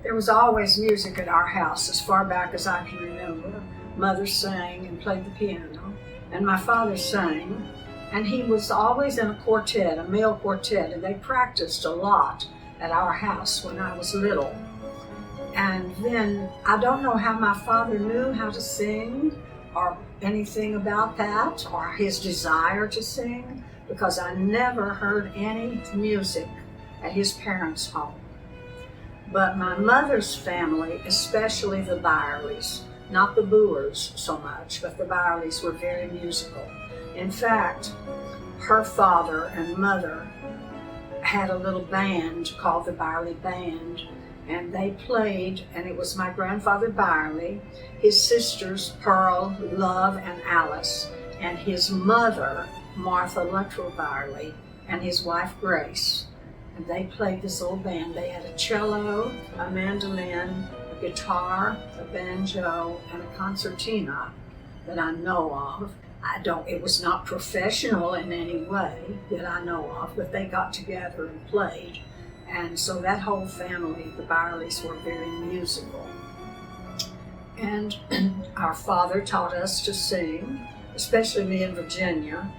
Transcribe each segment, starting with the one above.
There was always music at our house as far back as I can remember. Mother sang and played the piano, and my father sang, and he was always in a quartet, a male quartet, and they practiced a lot at our house when I was little. And then I don't know how my father knew how to sing or anything about that or his desire to sing, because I never heard any music at his parents' home. But my mother's family, especially the Byerleys, not the Boers so much, but the Byerleys were very musical. In fact, her father and mother had a little band called the Byerley Band, and they played, and it was my grandfather Byerley, his sisters Pearl, Love, and Alice, and his mother, Martha Luttrell Byerley, and his wife Grace. And they played this old band. They had a cello, a mandolin, a guitar, a banjo, and a concertina that I know of. It was not professional in any way that I know of, but they got together and played. And so that whole family, the Byerleys, were very musical. And our father taught us to sing, especially me and Virginia,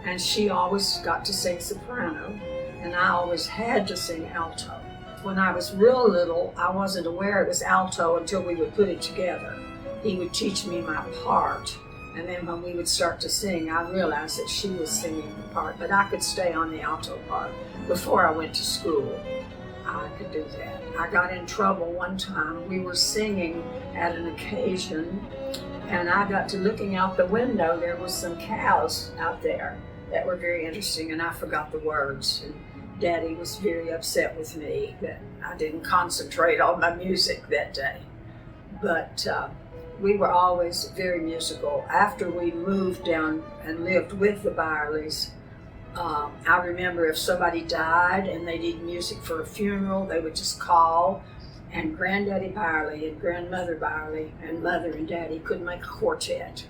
and she always got to sing soprano, and I always had to sing alto. When I was real little, I wasn't aware it was alto until we would put it together. He would teach me my part, and then when we would start to sing, I realized that she was singing the part, but I could stay on the alto part. Before I went to school, I could do that. I got in trouble one time. We were singing at an occasion, and I got to looking out the window. There was some cows out there that were very interesting, and I forgot the words. And Daddy was very upset with me that I didn't concentrate on my music that day. But we were always very musical. After we moved down and lived with the Byerleys, I remember if somebody died and they needed music for a funeral, they would just call, and Granddaddy Byerley and Grandmother Byerley and Mother and Daddy could make a quartet.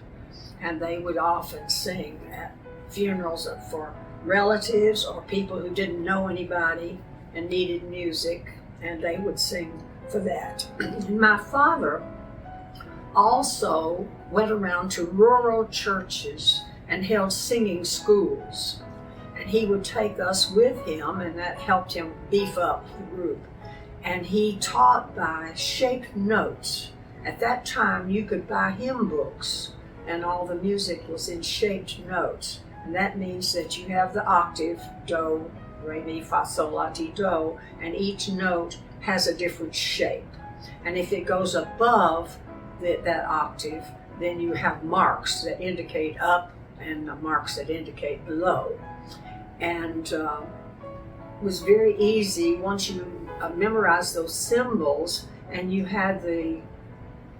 And they would often sing at funerals for relatives or people who didn't know anybody and needed music, and they would sing for that. And my father also went around to rural churches and held singing schools, and he would take us with him, and that helped him beef up the group. And he taught by shaped notes. At that time you could buy hymn books, and all the music was in shaped notes. And that means that you have the octave, do, re, mi, fa, sol, la, ti, do, and each note has a different shape. And if it goes above that octave, then you have marks that indicate up and marks that indicate below. And it was very easy once you memorized those symbols and you had the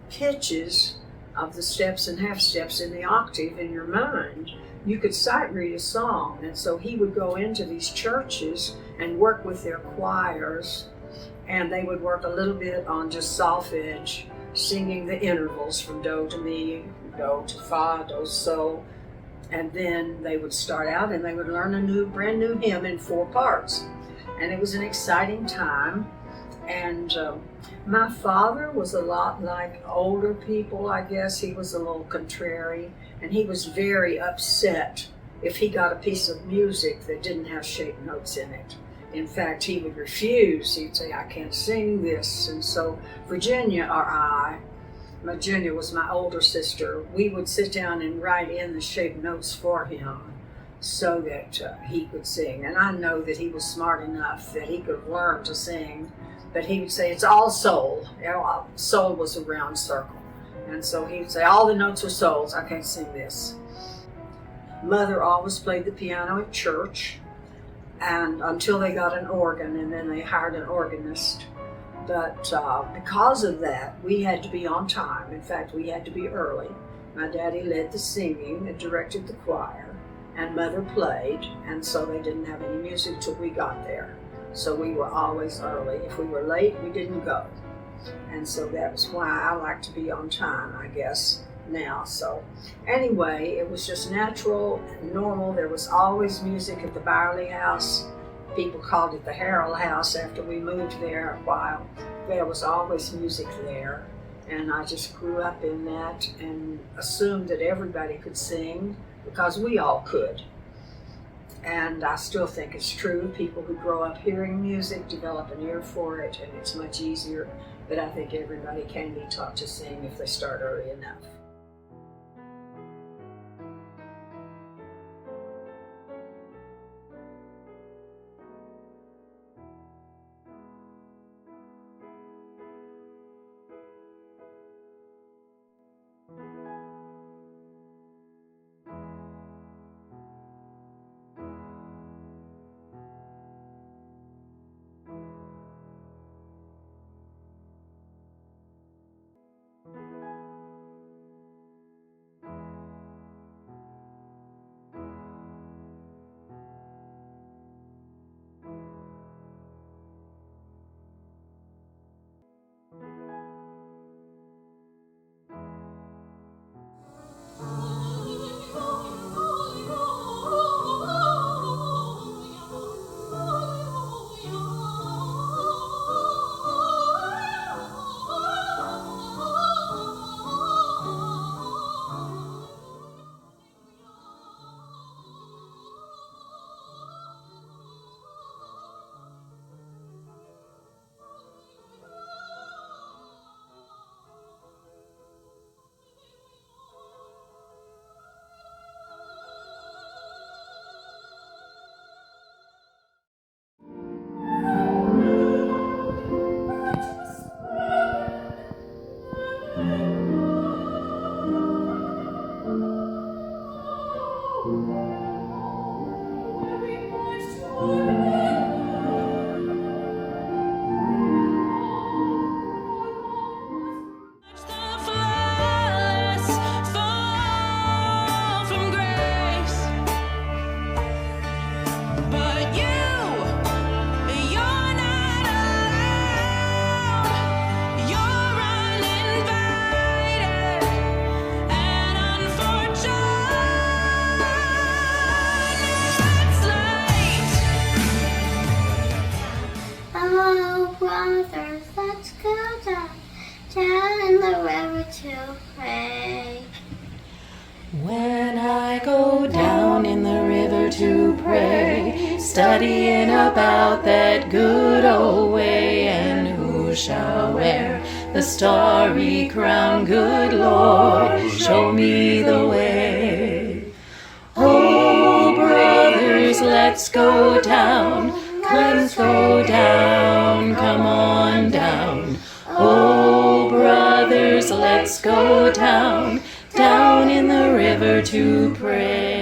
pitches of the steps and half steps in the octave in your mind, you could sight read a song. And so he would go into these churches and work with their choirs, and they would work a little bit on just solfege, singing the intervals from do to mi, do to fa, do, sol, and then they would start out and they would learn a brand new hymn in 4 parts. And it was an exciting time. And my father was a lot like older people, I guess. He was a little contrary, and he was very upset if he got a piece of music that didn't have shaped notes in it. In fact, he would refuse. He'd say, I can't sing this. And so Virginia was my older sister, we would sit down and write in the shaped notes for him so that he could sing. And I know that he was smart enough that he could learn to sing, but he would say, it's all soul. Soul was a round circle. And so he would say, all the notes are souls, I can't sing this. Mother always played the piano at church, and until they got an organ, and then they hired an organist. But because of that, we had to be on time. In fact, we had to be early. My daddy led the singing and directed the choir, and Mother played, and so they didn't have any music till we got there. So we were always early. If we were late, we didn't go. And so that was why I like to be on time, I guess, now. So anyway, it was just natural and normal. There was always music at the Byerly house. People called it the Harrell house after we moved there a while. There was always music there, and I just grew up in that and assumed that everybody could sing because we all could. And I still think it's true. People who grow up hearing music develop an ear for it, and it's much easier. But I think everybody can be taught to sing if they start early enough. to pray. When I go down in the river to pray, studying about that good old way, and who shall wear the starry crown? Good Lord, show me the way. Oh, brothers, let's go down, let's go down, come on down. Oh, brothers, let's go down, down in the river to pray.